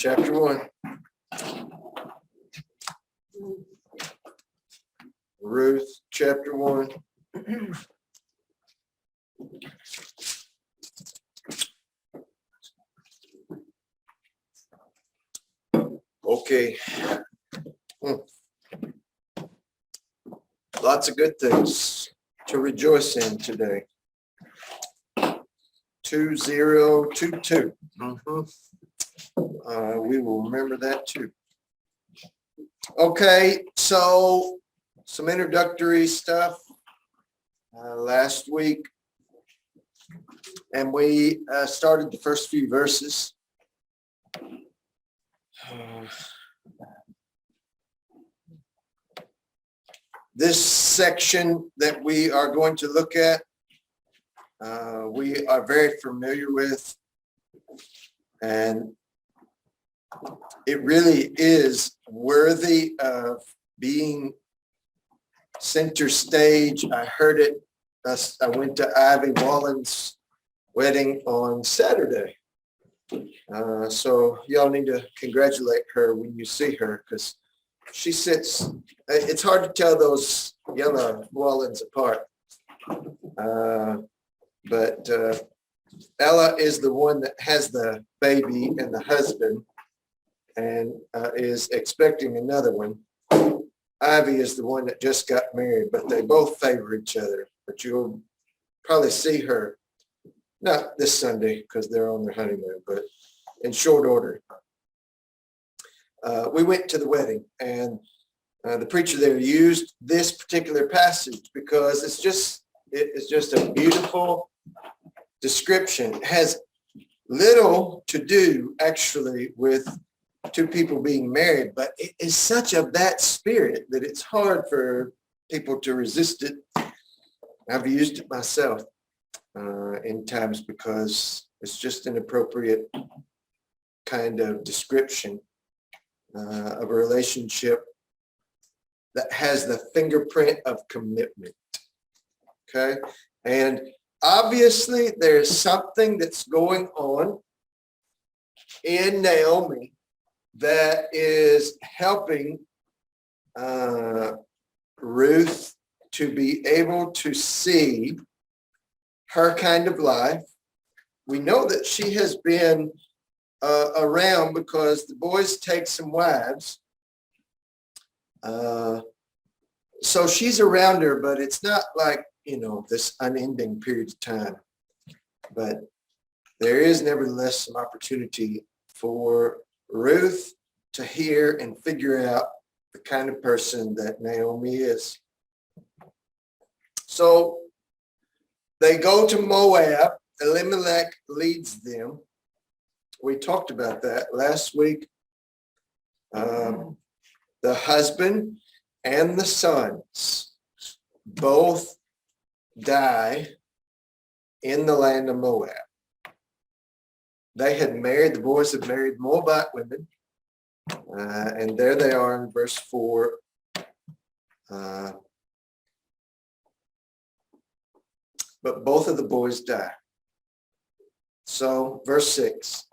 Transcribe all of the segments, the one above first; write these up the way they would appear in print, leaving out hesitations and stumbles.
chapter 1. Ruth, chapter 1. Okay. Lots of good things to rejoice in today. 2022. We will remember that too. Okay, so some introductory stuff last week, and we started the first few verses. This section that we are going to look at, we are very familiar with, and it really is worthy of being center stage. I heard it. I went to Ivy Wallen's wedding on Saturday. So y'all need to congratulate her when you see her, because she sits, it's hard to tell those yellow Wallens apart. But Ella is the one that has the baby and the husband and is expecting another one. Ivy is the one that just got married, but they both favor each other. But you'll probably see her, not this Sunday because they're on their honeymoon, but in short order. We went to the wedding, and the preacher there used this particular passage because it's just a beautiful description. It has little to do actually with two people being married, but it is such of that spirit that it's hard for people to resist it. I've used it myself in times because it's just an appropriate kind of description of a relationship that has the fingerprint of commitment. Okay, and obviously there's something that's going on in Naomi that is helping Ruth to be able to see her kind of life. We know that she has been around because the boys take some wives. So she's around her, but it's not like, this unending period of time. But there is nevertheless some opportunity for Ruth to hear and figure out the kind of person that Naomi is. So they go to Moab. Elimelech leads them. We talked about that last week. The husband and the sons both die in the land of Moab. They had married, the boys had married Moabite women. And there they are in verse 4. But both of the boys die. So verse 6.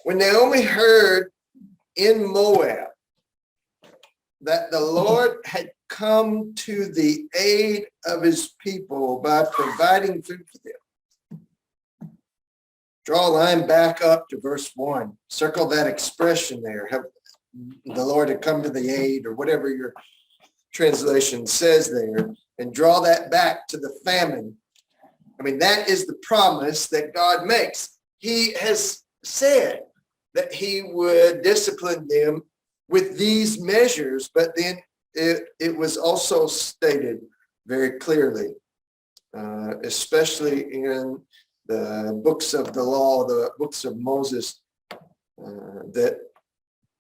When Naomi heard in Moab that the Lord had come to the aid of his people by providing food for them. Draw a line back up to verse 1. Circle that expression there. Have the Lord had come to the aid, or whatever your translation says there, and draw that back to the famine. I mean, that is the promise that God makes. He has said that he would discipline them with these measures, but then it was also stated very clearly, especially in the books of the law, the books of Moses, that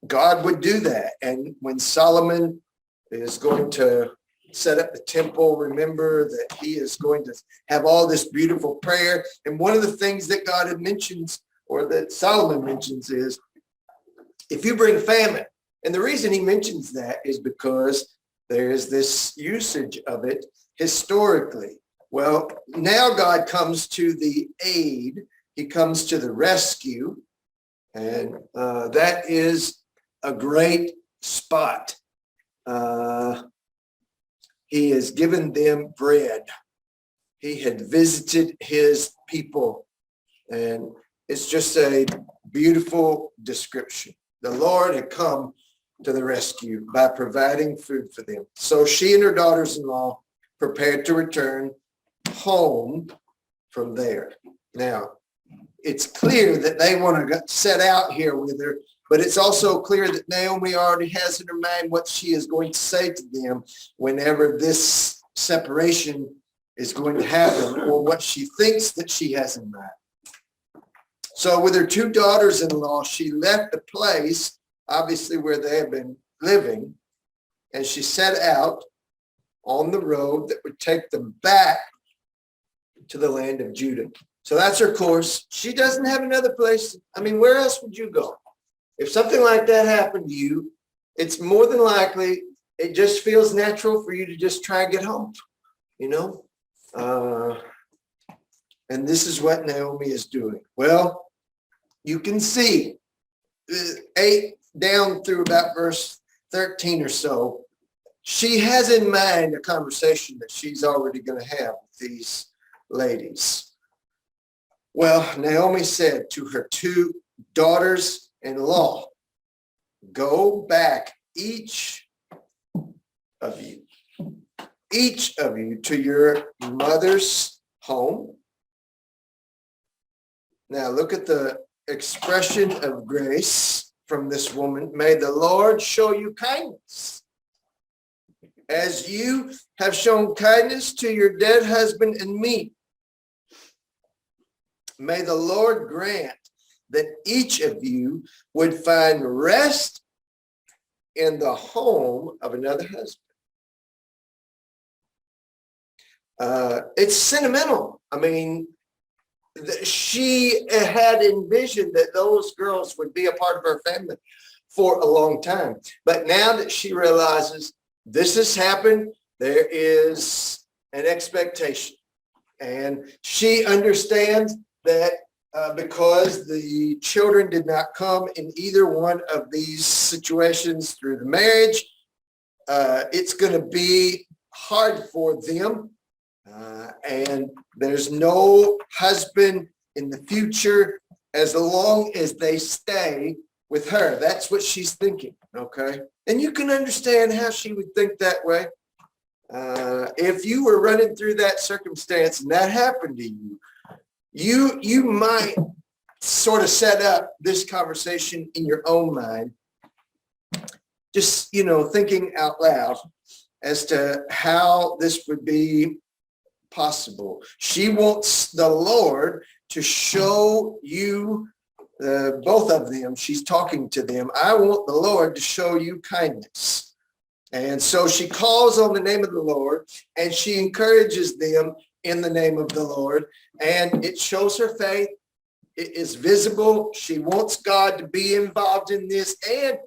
God would do that. And when Solomon is going to set up the temple, remember that he is going to have all this beautiful prayer. And one of the things that God had mentioned, or that Solomon mentions, is if you bring famine. And the reason he mentions that is because there is this usage of it historically. Well, now God comes to the aid. He comes to the rescue. And that is a great spot. He has given them bread. He had visited his people. And it's just a beautiful description. The Lord had come to the rescue by providing food for them. So she and her daughters-in-law prepared to return home from there. Now, it's clear that they want to set out here with her, but it's also clear that Naomi already has in her mind what she is going to say to them whenever this separation is going to happen, or what she thinks that she has in mind. So with her two daughters-in-law, she left the place, obviously where they had been living, and she set out on the road that would take them back to the land of Judah. So that's her course. She doesn't have another place. I mean, where else would you go? If something like that happened to you, it's more than likely, it just feels natural for you to just try and get home, you know? And this is what Naomi is doing. Well, you can see 8 down through about verse 13 or so, she has in mind a conversation that she's already going to have with these ladies. Well, Naomi said to her two daughters-in-law, go back, each of you to your mother's home. Now look at the expression of grace from this woman. May the Lord show you kindness, as you have shown kindness to your dead husband and me. May the Lord grant that each of you would find rest in the home of another husband. It's sentimental. I mean, she had envisioned that those girls would be a part of her family for a long time. But now that she realizes this has happened, there is an expectation. And she understands that because the children did not come in either one of these situations through the marriage, it's going to be hard for them. And there's no husband in the future as long as they stay with her. That's what she's thinking, okay? And you can understand how she would think that way. If you were running through that circumstance and that happened to you, you might sort of set up this conversation in your own mind, just, you know, thinking out loud as to how this would be possible. She wants the Lord to show you, both of them, she's talking to them, I want the Lord to show you kindness. And so she calls on the name of the Lord, and she encourages them in the name of the Lord, and it shows her faith. It is visible. She wants God to be involved in this, and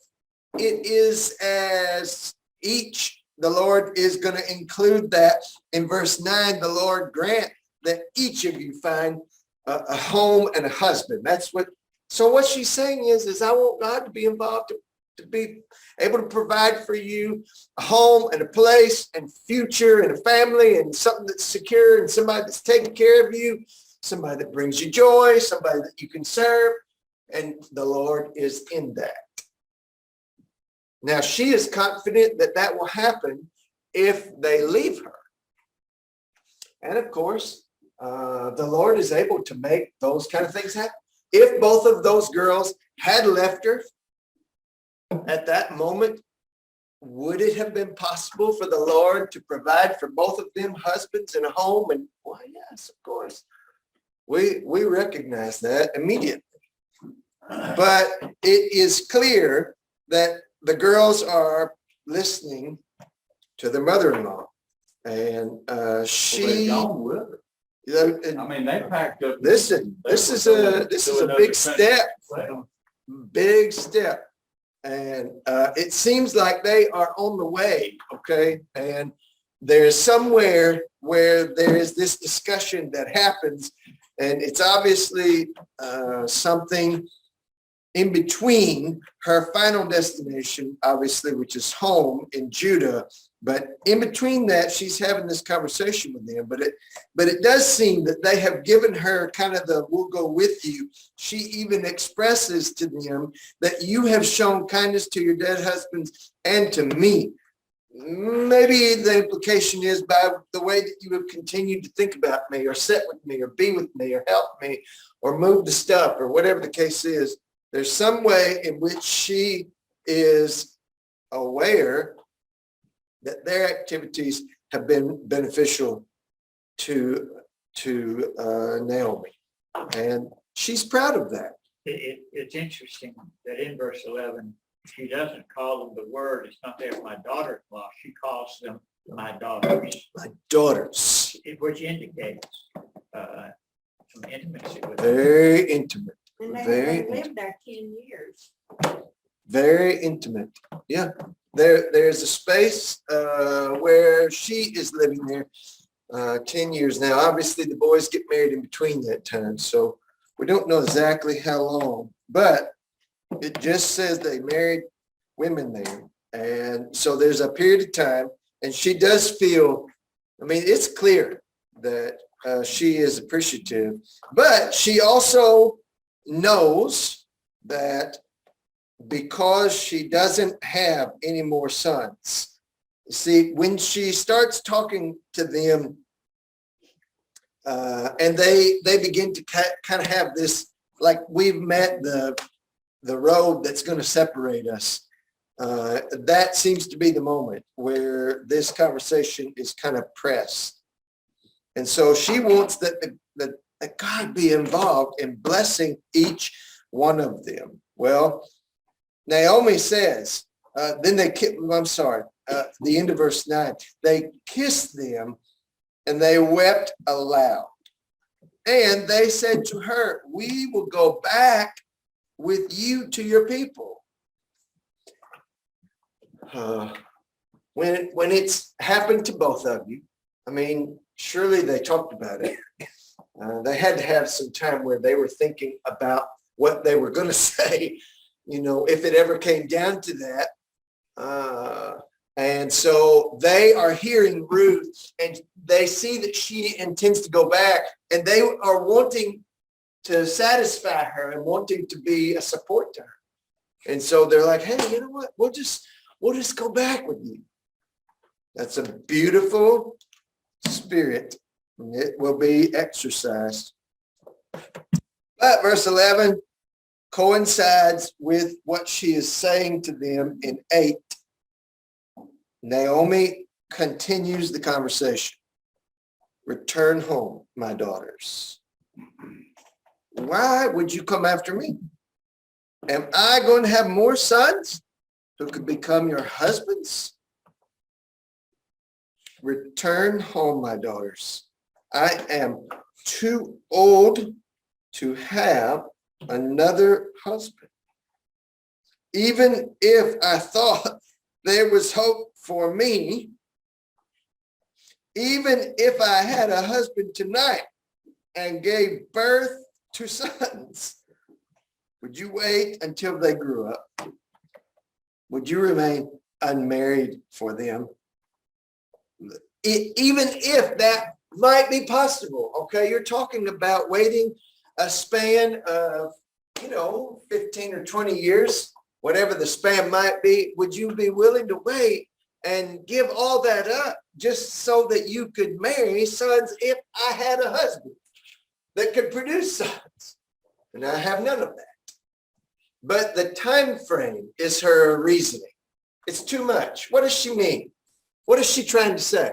it is as each, the Lord is going to include that in verse 9, the Lord grant that each of you find a home and a husband. That's what, so what she's saying is I want God to be involved, to be able to provide for you a home and a place and future and a family and something that's secure and somebody that's taking care of you, somebody that brings you joy, somebody that you can serve. And the Lord is in that. Now, she is confident that that will happen if they leave her. And of course, the Lord is able to make those kind of things happen. If both of those girls had left her at that moment, would it have been possible for the Lord to provide for both of them husbands and a home? And why, yes, of course. We recognize that immediately. But it is clear that the girls are listening to their mother-in-law, and she. I mean, they packed up. This is a big step, big step, and it seems like they are on the way. Okay, and there's somewhere where there is this discussion that happens, and it's obviously something in between her final destination, obviously, which is home in Judah. But in between that, she's having this conversation with them. But it does seem that they have given her kind of the "we'll go with you." She even expresses to them that you have shown kindness to your dead husbands and to me. Maybe the implication is by the way that you have continued to think about me or sit with me or be with me or help me or move the stuff or whatever the case is. There's some way in which she is aware that their activities have been beneficial to Naomi. And she's proud of that. It's interesting that in verse 11, she doesn't call them the word. It's not there, my daughter-in-law. She calls them my daughters. My daughters. Which indicates some intimacy with them. Very intimate. And they Very lived there 10 years. Very intimate. Yeah. There's a space where she is living there 10 years now. Obviously, the boys get married in between that time. So we don't know exactly how long, but it just says they married women there. And so there's a period of time, and she does feel, I mean, it's clear that she is appreciative, but she also knows that because she doesn't have any more sons. See, when she starts talking to them, and they begin to kind of have this, like, we've met the road that's going to separate us. That seems to be the moment where this conversation is kind of pressed. And so she wants that God be involved in blessing each one of them. Well, Naomi says, then the end of verse 9, they kissed them and they wept aloud. And they said to her, we will go back with you to your people. When it's happened to both of you, I mean, surely they talked about it. They had to have some time where they were thinking about what they were going to say, you know, if it ever came down to that. And so they are hearing Ruth, and they see that she intends to go back, and they are wanting to satisfy her and wanting to be a support to her. And so they're like, hey, you know what? We'll just go back with you. That's a beautiful spirit. And it will be exercised. But verse 11 coincides with what she is saying to them in 8. Naomi continues the conversation. Return home, my daughters. Why would you come after me? Am I going to have more sons who could become your husbands? Return home, my daughters. I am too old to have another husband. Even if I thought there was hope for me, even if I had a husband tonight and gave birth to sons, would you wait until they grew up? Would you remain unmarried for them? Even if that might be possible, okay? You're talking about waiting a span of, 15 or 20 years, whatever the span might be. Would you be willing to wait and give all that up just so that you could marry sons if I had a husband that could produce sons? And I have none of that. But the time frame is her reasoning. It's too much. What does she mean? What is she trying to say?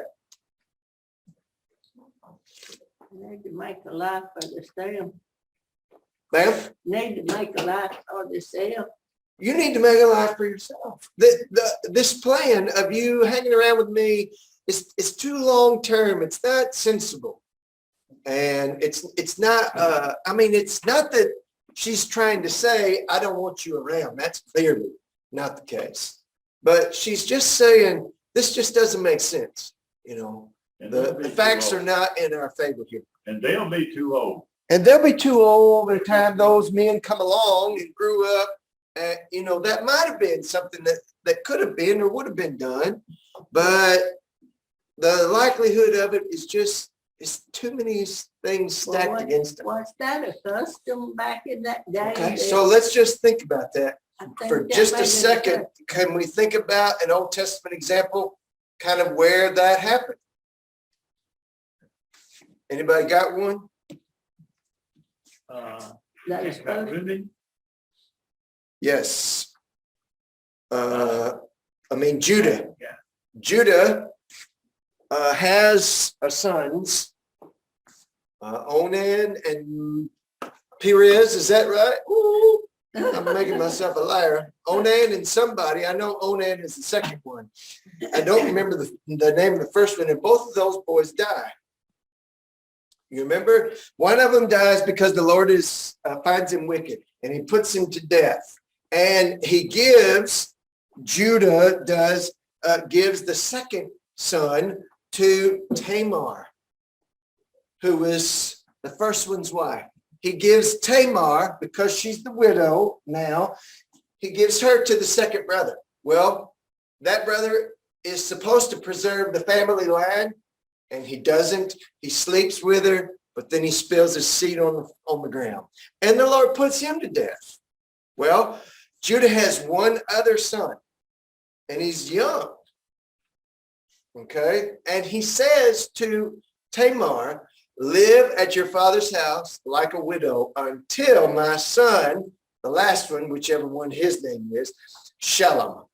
Need to make a life for themselves. Ma'am? Need to make a life for themselves. You need to make a life for yourself. This plan of you hanging around with me is too long term. It's not sensible. And it's not, it's not that she's trying to say, I don't want you around. That's clearly not the case. But she's just saying, this just doesn't make sense. The facts are not in our favor here. And they'll be too old. And they'll be too old by the time those men come along and grew up. That might have been something that could have been or would have been done. But the likelihood of it is just, it's too many things stacked against them. Was that a custom back in that day? Okay, so let's just think about that I think for that just may a be second. Can we think about an Old Testament example, kind of where that happened? Anybody got one? That is About supposed Reuben. Yes. Judah. Yeah. Judah has sons, Onan and Perez. Is that right? Ooh, I'm making myself a liar. Onan and somebody. I know Onan is the second one. I don't remember the name of the first one, and both of those boys die. You remember? One of them dies because the Lord finds him wicked, and he puts him to death. And he gives the second son to Tamar, who was the first one's wife. He gives Tamar, because she's the widow now, he gives her to the second brother. Well, that brother is supposed to preserve the family line, and he doesn't. He sleeps with her, but then he spills his seed on the ground. And the Lord puts him to death. Well, Judah has one other son, and he's young. Okay? And he says to Tamar, live at your father's house like a widow until my son, the last one, whichever one his name is, Shalom,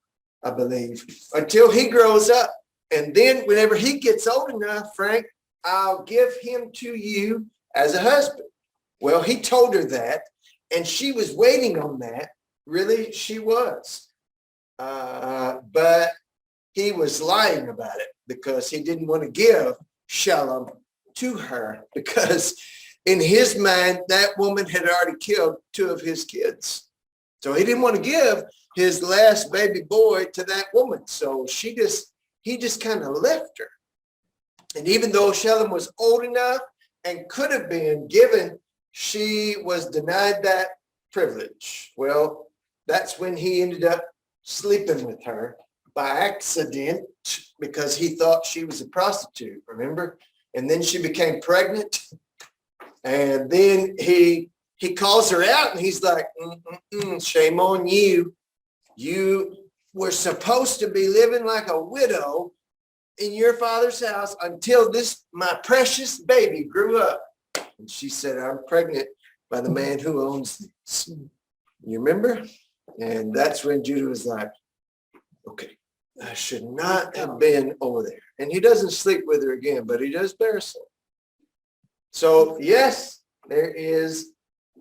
I believe, until he grows up. And then whenever he gets old enough, Frank, I'll give him to you as a husband. Well, he told her that, and she was waiting on that. Really, she was. But he was lying about it because he didn't want to give Shalom to her, because in his mind, that woman had already killed two of his kids. So he didn't want to give his last baby boy to that woman. So he just kind of left her. And even though Shalom was old enough and could have been given, she was denied that privilege. Well, that's when he ended up sleeping with her by accident, because he thought she was a prostitute, remember? And then she became pregnant. And then he calls her out, and he's like, shame on you. You were supposed to be living like a widow in your father's house until my precious baby grew up. And she said, I'm pregnant by the man who owns this. You remember? And that's when Judah was like, okay, I should not have been over there. And he doesn't sleep with her again, but he does bear some. So yes, there is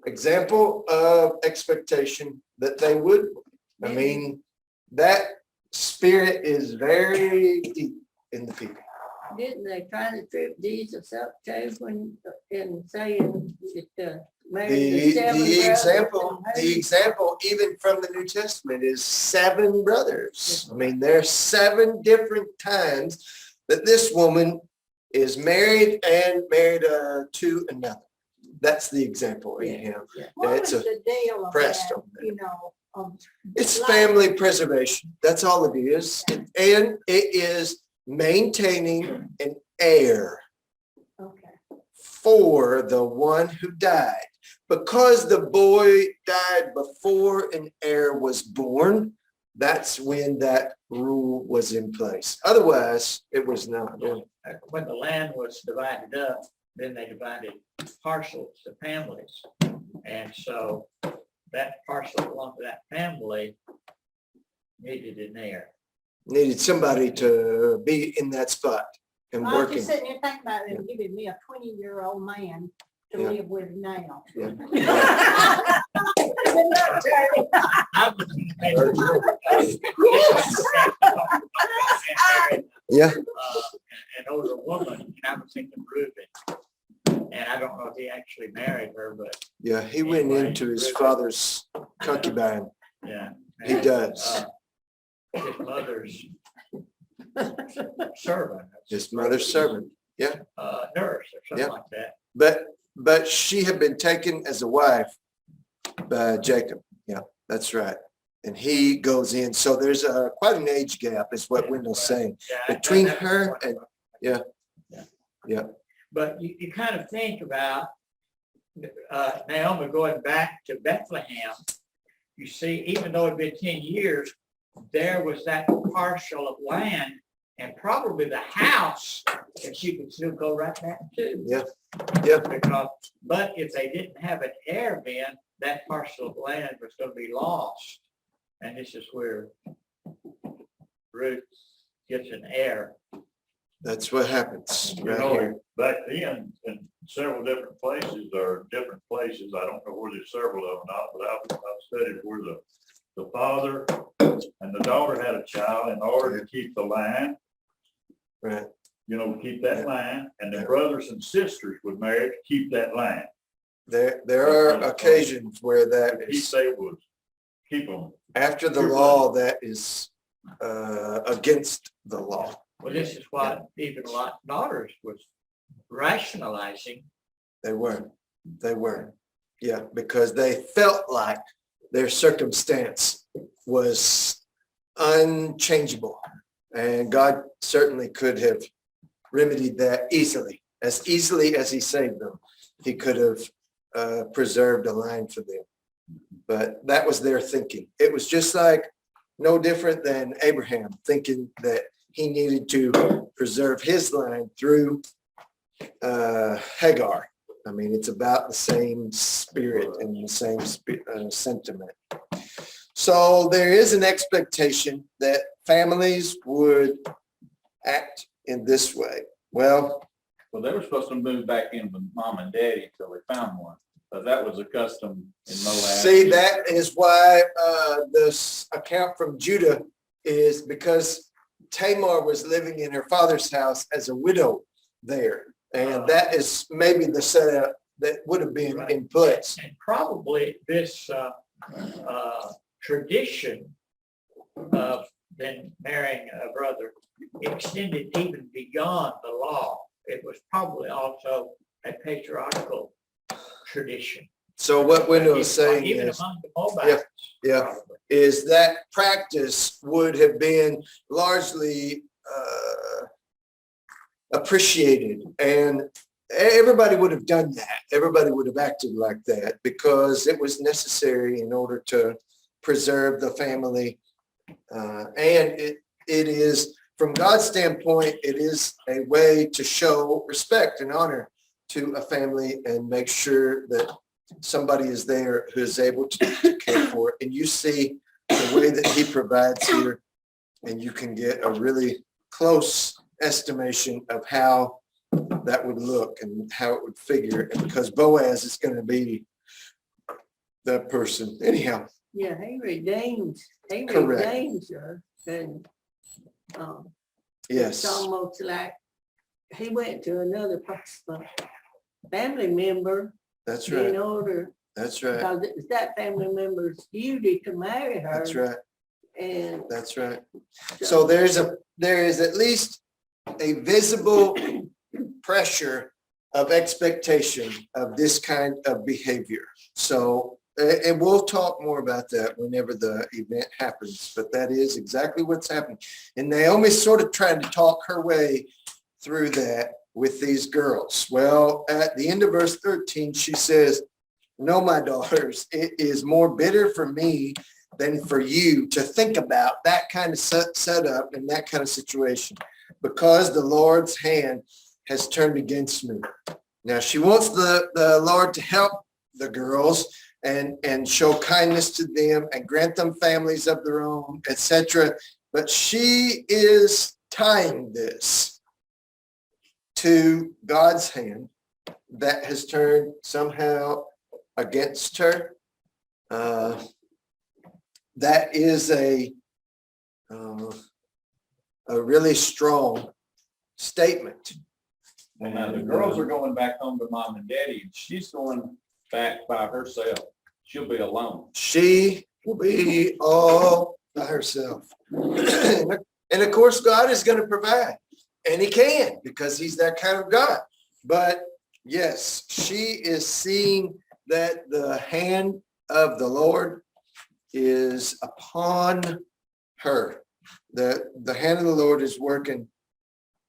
example of expectation that they would. I mean, that spirit is very deep in the people. Didn't they try to trip Jesus up too in saying that The example, even from the New Testament, is 7 brothers. I mean, there are 7 different times that this woman is married to another. That's the example we have. What was the deal of pressed that, on that. you know? It's like- family preservation. That's all it is. And it is maintaining an heir Okay. for the one who died. Because the boy died before an heir was born, that's when that rule was in place. Otherwise, it was not. When the land was divided up, then they divided parcels to families. And so that parcel that belonged to that family needed an heir. Needed somebody to be in that spot and I was working. just sitting there thinking about them giving me a 20-year-old man to Yeah. live with now. Yeah. Good luck, Charlie. I was- Yeah. An older woman, and I was thinking Reuben. And I don't know if he actually married her, but Yeah, he went into his father's concubine. yeah. He does. His mother's servant. His mother's servant. Nurse or something Yeah. like that. But but she had been taken as a wife by Jacob. Yeah, that's right. And he goes in. So there's quite an age gap, is what Wendell's saying, Yeah, between that's her what- and, yeah. Yeah. Yeah. But you kind of think about Naomi going back to Bethlehem. You see, even though it'd been 10 years, there was that parcel of land and probably the house that she could still go right back to. Yeah. Yeah. Because, but if they didn't have an heir, then that parcel of land was going to be lost. And this is where Ruth gets an heir. That's what happens You right know, here. back then, in several different places, I don't know where there's several of them not, but I've studied where the father and the daughter had a child in order to keep the land, Right. keep that land, and the brothers and sisters would marry to keep that land. There are occasions where that He is, say was keep them. after the law, that is against the law. Well, this is what even Lot's daughters was rationalizing. They were. Yeah, because they felt like their circumstance was unchangeable. And God certainly could have remedied that easily as he saved them. He could have preserved a line for them. But that was their thinking. It was just like no different than Abraham thinking that he needed to preserve his line through Hagar. I mean, it's about the same spirit and the same sentiment. So there is an expectation that families would act in this way. Well, They were supposed to move back in with mom and daddy until they found one, but that was a custom in Moab. see, that is why this account from Judah is because Tamar was living in her father's house as a widow there. And that is maybe the setup that would have been in place. And probably this tradition of then marrying a brother extended even beyond the law. It was probably also a patriarchal tradition. So what Wendell is saying Even is, among the Moabites. yeah, probably. is that practice would have been largely appreciated, and everybody would have done that. Everybody would have acted like that because it was necessary in order to preserve the family. And it is, from God's standpoint, it is a way to show respect and honor to a family and make sure that somebody is there who is able to care for it. And you see the way that he provides here, and you can get a really close estimation of how that would look and how it would figure. And because Boaz is going to be that person anyhow. Yeah, he redeems her. And Yes, it's almost like he went to another family member that's in right. order, That's right. because it's that family member's duty to marry her. That's right. And That's right. So there is at least a visible pressure of expectation of this kind of behavior. So, and we'll talk more about that whenever the event happens, but that is exactly what's happening. And Naomi's sort of trying to talk her way through that with these girls. Well, at the end of verse 13, she says, "No, my daughters, it is more bitter for me than for you to think about that kind of setup and that kind of situation, because the Lord's hand has turned against me." Now she wants the Lord to help the girls and show kindness to them and grant them families of their own, etc. But she is tying this to God's hand that has turned somehow against her. That is a really strong statement. And now the girls are going back home to mom and daddy, and she's going back by herself. She'll be alone. She will be all by herself. And of course, God is going to provide, and he can, because he's that kind of God. But Yes, she is seeing that the hand of the Lord is upon her. The hand of the Lord is working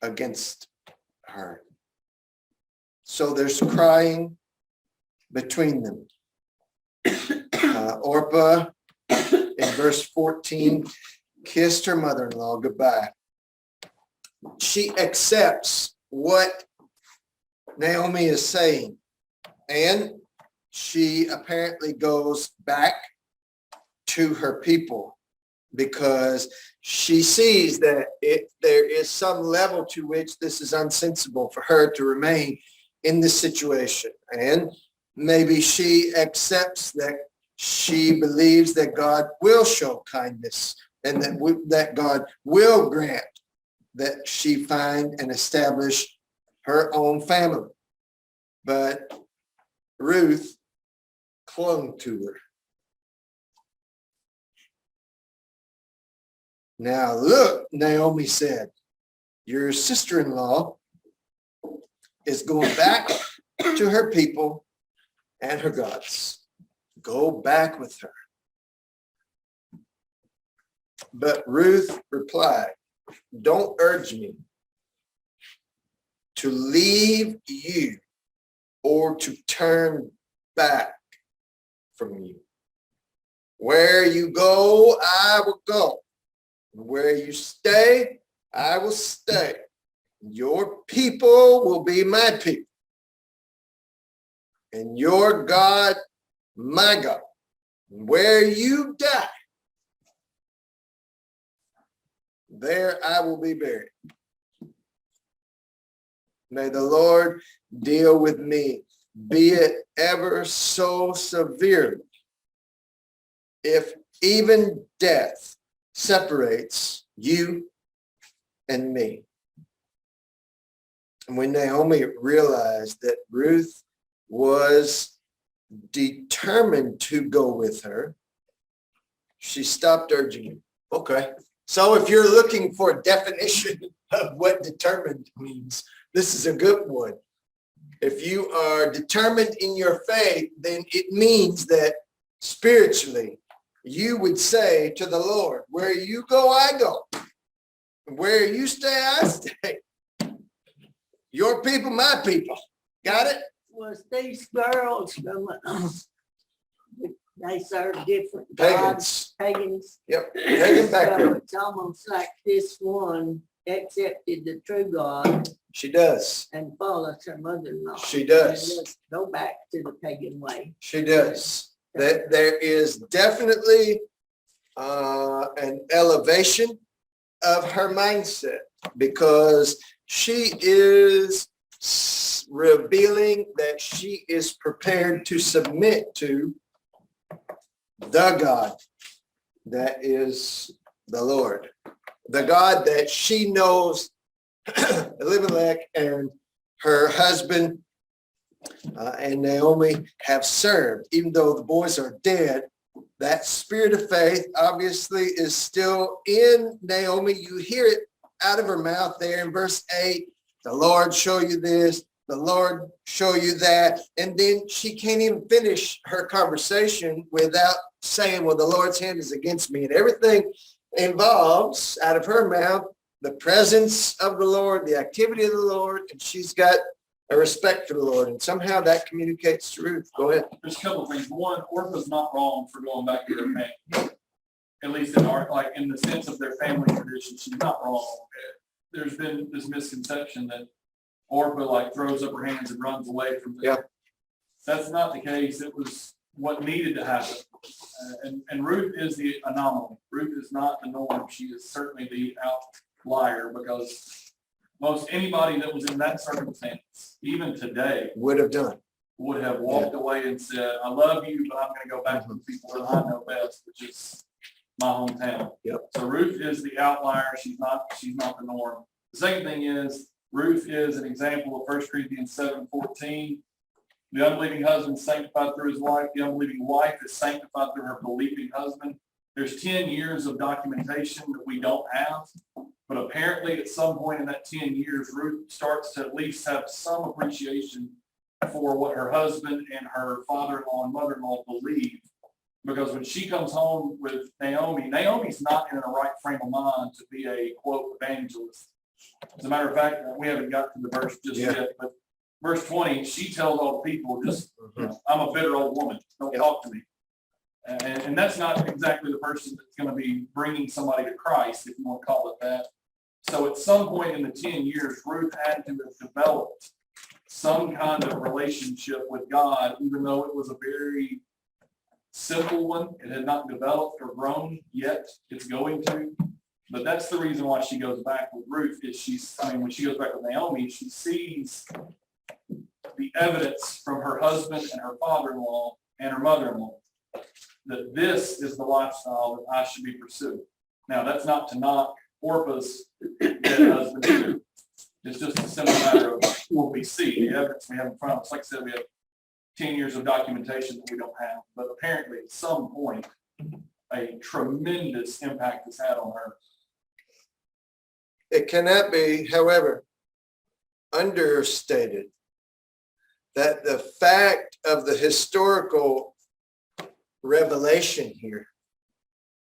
against her. So there's crying between them. Orpah in verse 14 kissed her mother-in-law goodbye. She accepts what Naomi is saying, and she apparently goes back to her people because she sees that there is some level to which this is unsensible for her to remain in this situation. And maybe she accepts that she believes that God will show kindness and that God will grant that she find and establish her own family. But Ruth clung to her. Now look, Naomi said, your sister-in-law is going back to her people and her gods. Go back with her. But Ruth replied, don't urge me to leave you or to turn back from you. Where you go, I will go. Where you stay, I will stay. Your people will be my people. And your God, my God. Where you die, there I will be buried. May the Lord deal with me, be it ever so severely, if even death separates you and me. And when Naomi realized that Ruth was determined to go with her, she stopped urging him. Okay, so if you're looking for a definition of what determined means, this is a good one. If you are determined in your faith, then it means that spiritually, you would say to the Lord, where you go, I go. Where you stay, I stay. Your people, my people. Got it? Was these girls from, they serve different Pagans. gods, pagans. Yep. Pagan So background. it's almost like this one accepted the true God She does. and follows her mother-in-law. She does. And let's go back to the pagan way. She does. That there is definitely an elevation of her mindset because she is revealing that she is prepared to submit to the God that is the Lord, the God that she knows Elimelech and her husband and Naomi have served. Even though the boys are dead, that spirit of faith obviously is still in Naomi. You hear it out of her mouth there in verse 8. The Lord show you this, the Lord show you that. And then she can't even finish her conversation without saying, well, the Lord's hand is against me. And everything involves out of her mouth the presence of the Lord, the activity of the Lord, and she's got a respect for the Lord. And somehow that communicates to Ruth. Go ahead. There's a couple of things. One, Orpah's not wrong for going back to their family. At least in our, like in the sense of their family tradition, she's not wrong. There's been this misconception that Orpah like throws up her hands and runs away from them. Yeah. That's not the case. It was what needed to happen. And Ruth is the anomaly. Ruth is not the norm. She is certainly the outlier because most anybody that was in that circumstance, even today, Would have done. would have walked away and said, I love you, but I'm going to go back to the people that I know best, which is my hometown. Yep. So Ruth is the outlier. She's not the norm. The second thing is Ruth is an example of 1 Corinthians 7:14. The unbelieving husband is sanctified through his wife. The unbelieving wife is sanctified through her believing husband. There's 10 years of documentation that we don't have, but apparently at some point in that 10 years, Ruth starts to at least have some appreciation for what her husband and her father-in-law and mother-in-law believe. Because when she comes home with Naomi, Naomi's not in a right frame of mind to be a quote evangelist. As a matter of fact, we haven't got to the verse just yet, but verse 20, she tells all the people, just, I'm a bitter old woman, don't talk to me. And that's not exactly the person that's going to be bringing somebody to Christ, if you want to call it that. So at some point in the 10 years, Ruth had to have developed some kind of relationship with God, even though it was a very simple one. It had not developed or grown yet. It's going to. But that's the reason why she goes back with Ruth, is when she goes back with Naomi, she sees the evidence from her husband and her father-in-law and her mother-in-law that this is the lifestyle that I should be pursuing. Now, that's not to knock Orpah's dead husband either. It's just a simple matter of what we see, the evidence we have in front of us. Like I said, we have 10 years of documentation that we don't have, but apparently at some point, a tremendous impact has had on her. It cannot be, however, understated that the fact of the historical revelation here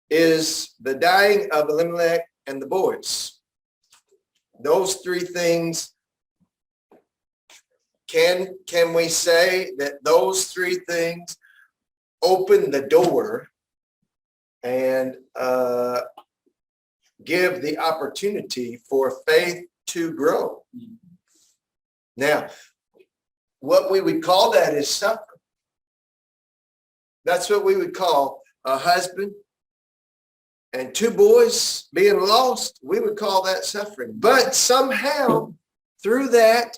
is the dying of Elimelech and the boys. Those three things, can we say that those three things open the door and give the opportunity for faith to grow? Now, what we would call that is suffering. That's what we would call a husband and two boys being lost. We would call that suffering. But somehow through that,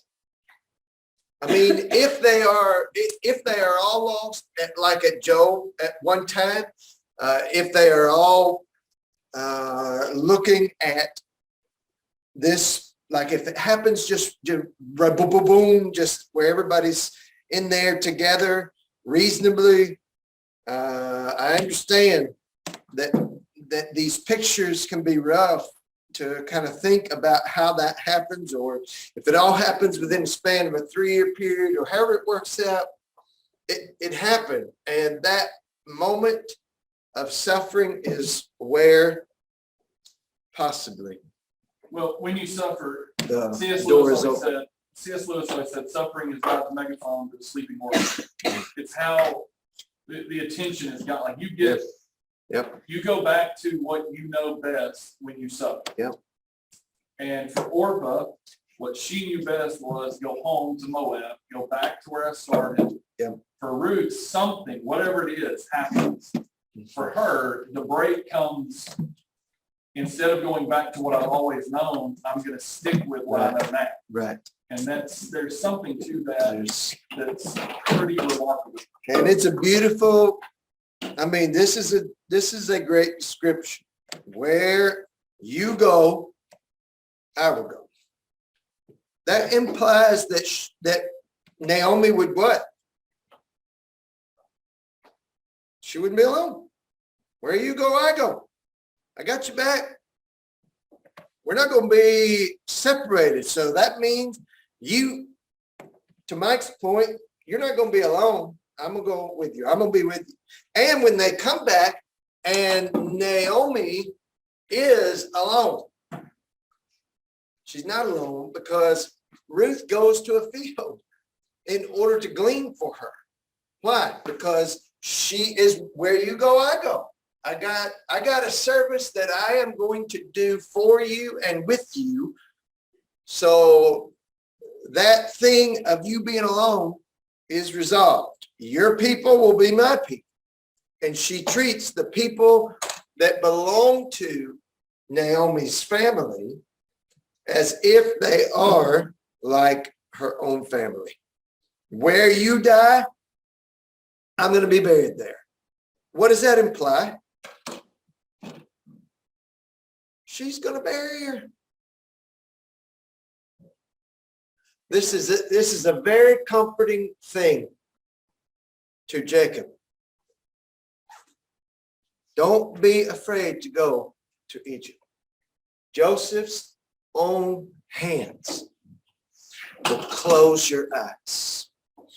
I mean, if they are all lost, like at Job at one time, if they are all looking at this, like if it happens just boom, just where everybody's in there together reasonably, I understand that these pictures can be rough to kind of think about how that happens, or if it all happens within the span of a 3-year period, or however it works out, it happened. And that moment of suffering is where possibly. Well, when you suffer, The C.S. door Lewis is always open. said, suffering is God's megaphone to the sleeping world. It's how the attention is got. Like you get, Yep. you go back to what you know best when you suffer. Yep. And for Orpah, what she knew best was go home to Moab, go back to where I started. Yep. For Ruth, something, whatever it is, happens. For her, the break comes. Instead of going back to what I've always known, I'm going to stick with what I know now. Right. And there's something to that that's pretty remarkable. And it's a beautiful, I mean, this is a great description. Where you go, I will go. That implies that Naomi would what? She wouldn't be alone. Where you go, I go. I got you back. We're not going to be separated. So that means you, to Mike's point, you're not going to be alone. I'm going to go with you. I'm going to be with you. And when they come back and Naomi is alone, she's not alone because Ruth goes to a field in order to glean for her. Why? Because she is where you go, I go. I got a service that I am going to do for you and with you. So that thing of you being alone is resolved. Your people will be my people. And she treats the people that belong to Naomi's family as if they are like her own family. Where you die, I'm going to be buried there. What does that imply? She's going to bury her. This is a very comforting thing to Jacob. Don't be afraid to go to Egypt. Joseph's own hands will close your eyes.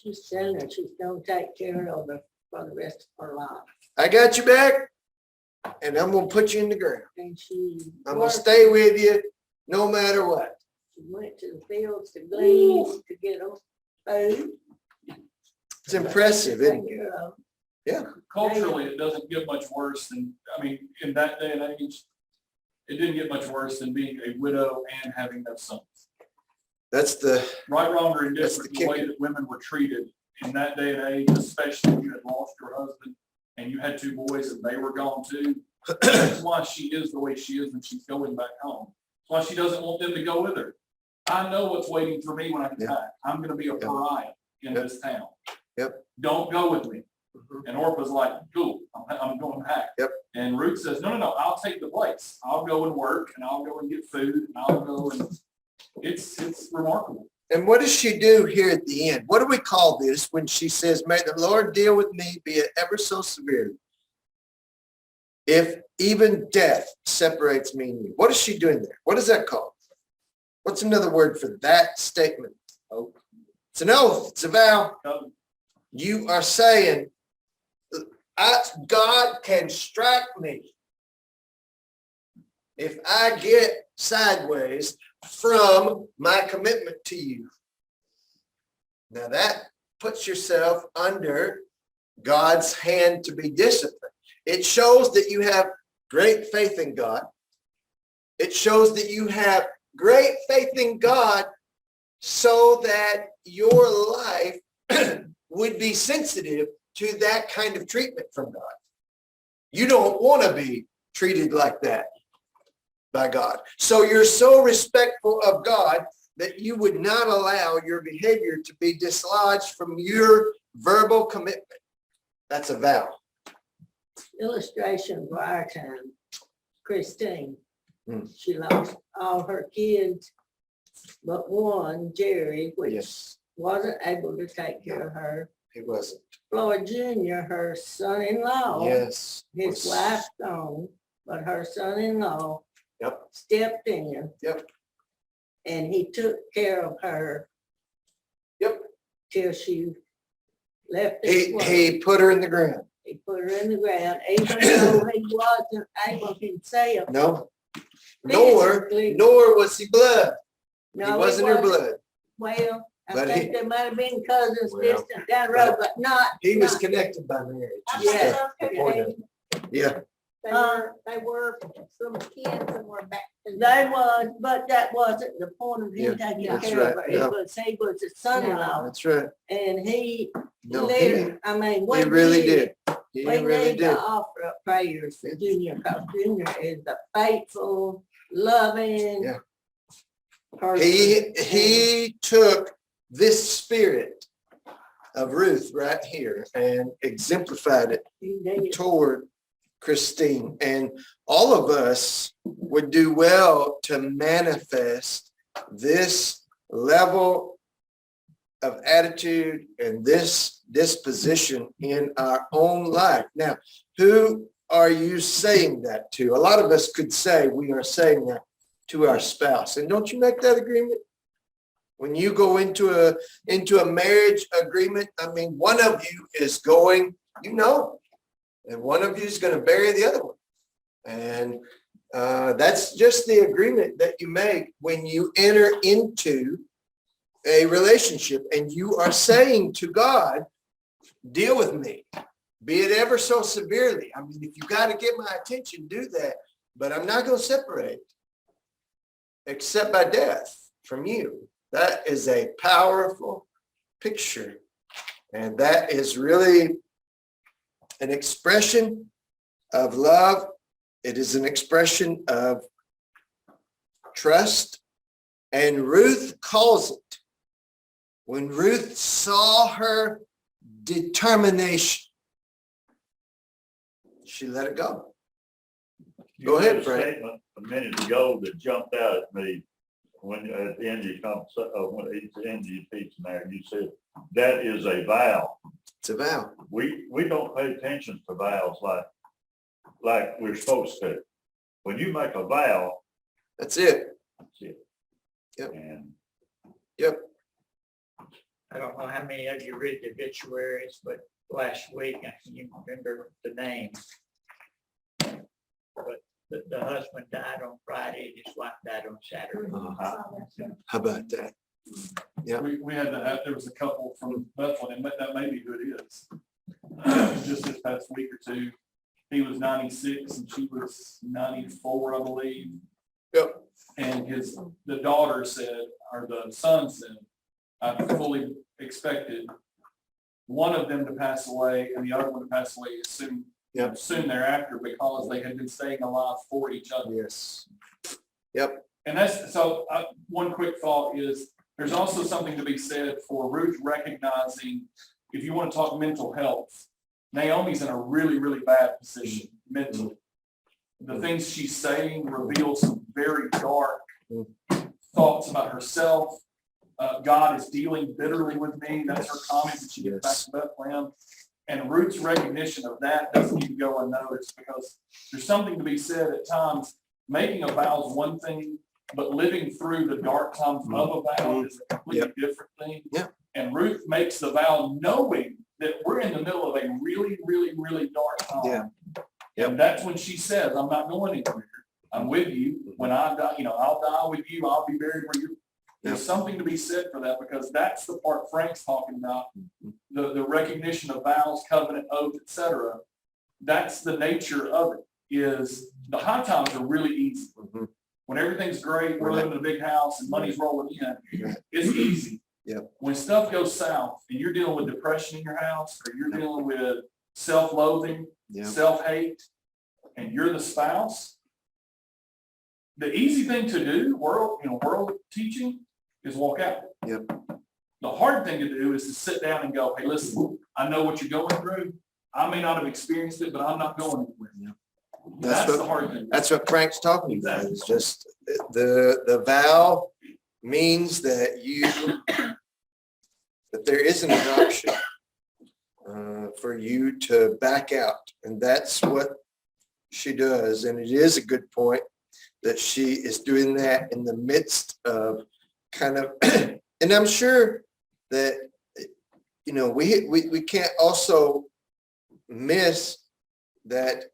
She's telling her she's gonna take care of her for the rest of her life. I got you back, and I'm gonna put you in the ground. And she. I'm gonna worked. stay with you no matter what. She went to the fields to glean, to get them food. It's impressive, isn't Take it? care of. Culturally, it doesn't get much worse than, I mean, in that day and age, it didn't get much worse than being a widow and having no sons. That's the, Right, wrong, or That's the indifferent, the way kicker. that women were treated in that day and age, especially if you had lost your husband and you had 2 boys and they were gone too. That's why she is the way she is when she's going back home. That's why she doesn't want them to go with her. I know what's waiting for me when I get Yeah. back. I'm gonna be a pariah in Yep. this town. Yep. Don't go with me. Mhm. And Orpah's like, cool, I'm going back. Yep. And Ruth says, no, I'll take the place. I'll go and work and I'll go and get food and I'll go and it's remarkable. and what does she do here at the end? What do we call this when she says, may the Lord deal with me, be it ever so severely? If even death separates me and you. What is she doing there? What is that called? What's another word for that statement? Oh, it's an oath. It's a vow. You are saying, God can strike me if I get sideways from my commitment to you. Now that puts yourself under God's hand to be disciplined. It shows that you have great faith in God. It shows that you have great faith in God so that your life would be sensitive to that kind of treatment from God. You don't want to be treated like that by God. So you're so respectful of God that you would not allow your behavior to be dislodged from your verbal commitment. That's a vow. Illustration for our time, Christine. Hmm. She lost all her kids, but one, Jerry, which Yes, wasn't able to take care of her. he wasn't. Floyd Jr., her son-in-law, Yes. his was- wife's gone, but her son-in-law Yep. stepped in. Yep. And he took care of her. Yep. Till she left this world. He put her in the ground. He put her in the ground, even though he wasn't able himself. No. Physically. Nor was he blood. He No, wasn't her blood. Well, I But think he- there might have been cousins Well, distant down the road, but not. He was not- connected by marriage. is Yeah. the point of it. Yeah, They were some kids and were back. They was, but that wasn't the point of him taking that's care of right, her. yeah. He was his son-in-law, that's right. and he No, lived, I mean, we he really did. did. He We really need to did. offer up prayers for Junior, because Junior is a faithful, loving Yeah. person. He took this spirit of Ruth right here and exemplified it He did. toward Christine. And all of us would do well to manifest this level of attitude and this disposition in our own life. Now, who are you saying that to? A lot of us could say we are saying that to our spouse. And don't you make that agreement? When you go into a marriage agreement, I mean, one of you is going, and one of you is going to bury the other one. And that's just the agreement that you make when you enter into a relationship and you are saying to God, deal with me, be it ever so severely. I mean, if you got to get my attention, do that, but I'm not going to separate except by death from you. That is a powerful picture. And that is really an expression of love. It is an expression of trust. And Ruth calls it. When Ruth saw her determination, she let it go. You Go ahead, made a Frank. statement a minute ago that jumped out at me when at the end of your when at the end of your teaching there, you said that is a vow. It's a vow. We don't pay attention to vows like we're supposed to. When you make a vow, That's it. that's it. Yep. And Yep. I don't know how many of you read the obituaries, but last week, I can remember the names. But the husband died on Friday, and his wife died on Saturday. How about that? Yeah. We had there was a couple from Bethlehem, that may be who it is. Just this past week or two, he was 96 and she was 94, I believe. Yep. And the daughter said, or the son said, I fully expected one of them to pass away and the other one to pass away soon thereafter, because they had been staying alive for each other. Yes. Yep. And that's, so one quick thought is, there's also something to be said for Ruth recognizing, if you want to talk mental health, Naomi's in a really, really bad position mentally. The things she's saying reveal some very dark thoughts about herself. God is dealing bitterly with me. That's her comment when she gets back to Bethlehem. And Ruth's recognition of that doesn't even go unnoticed, because there's something to be said at times. Making a vow is one thing, but living through the dark times of a vow is a completely different thing. Yeah. And Ruth makes the vow knowing that we're in the middle of a really, really, really dark time. Yeah. And that's when she says, I'm not going anywhere. I'm with you. When I die, I'll die with you. I'll be buried where you. There's something to be said for that, because that's the part Frank's talking about. The recognition of vows, covenant, oath, etc. That's the nature of it. Is the high times are really easy. When everything's great, we're living in a big house and money's rolling in, it's easy. When stuff goes south and you're dealing with depression in your house, or you're dealing with self-loathing, self-hate, and you're the spouse, the easy thing to do, world teaching, is walk out. The hard thing to do is to sit down and go, hey, listen, I know what you're going through. I may not have experienced it, but I'm not going anywhere. That's the hard thing. That's what Frank's talking about. It's just the vow means that that there isn't an option for you to back out. And that's what she does. And it is a good point that she is doing that in the midst of kind of, and I'm sure that, we can't also miss that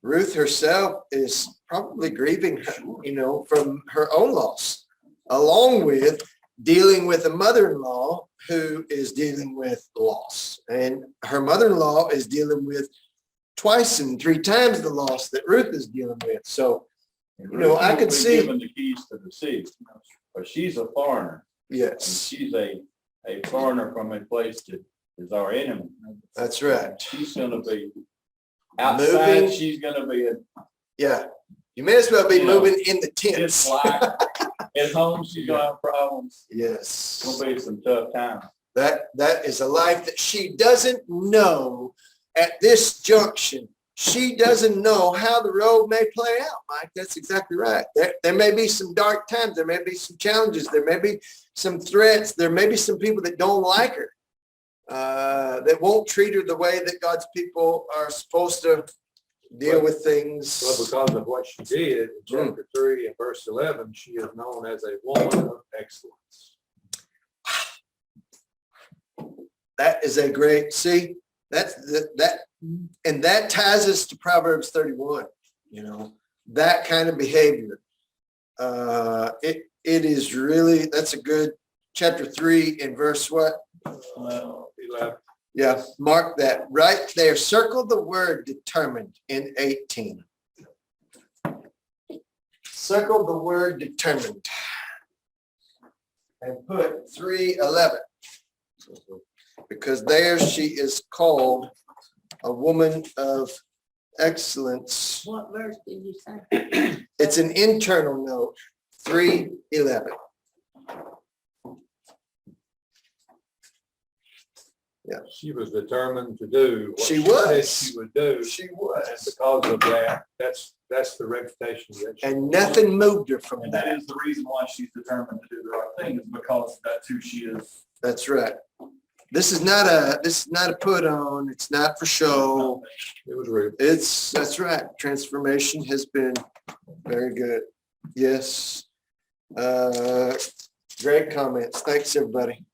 Ruth herself is probably grieving, from her own loss, along with dealing with a mother-in-law who is dealing with loss. And her mother-in-law is dealing with twice and three times the loss that Ruth is dealing with. So, I could see. Given the keys to the city, but she's a foreigner. Yes. And she's a foreigner from a place that is our enemy. That's right. She's going to be outside. Moving. She's going to be You may as well be moving in the tents. At home, she's going to have problems. Yes. It's going to be some tough times. That is a life that she doesn't know at this junction. She doesn't know how the road may play out, Mike. That's exactly right. There may be some dark times. There may be some challenges. There may be some threats. There may be some people that don't like her, that won't treat her the way that God's people are supposed to deal with things. Well, because of what she did in chapter 3 and verse 11, she is known as a woman of excellence. That is a great, and that ties us to Proverbs 31, that kind of behavior. It is really, that's a good chapter 3 and verse what? 11. Yeah, mark that right there. Circle the word determined in 18. Circle the word determined and put 3:11, because there she is called a woman of excellence. What verse did you say? It's an internal note, 3:11. Yeah. She was determined to do what She she was. said she would do. She And was. because of that, that's the reputation that she. And nothing moved her from And that that. is the reason why she's determined to do the right thing, is because that's who she is. That's right. This is not a put on. It's not for show. It was rude. That's right. Transformation has been very good. Yes. Great comments. Thanks, everybody.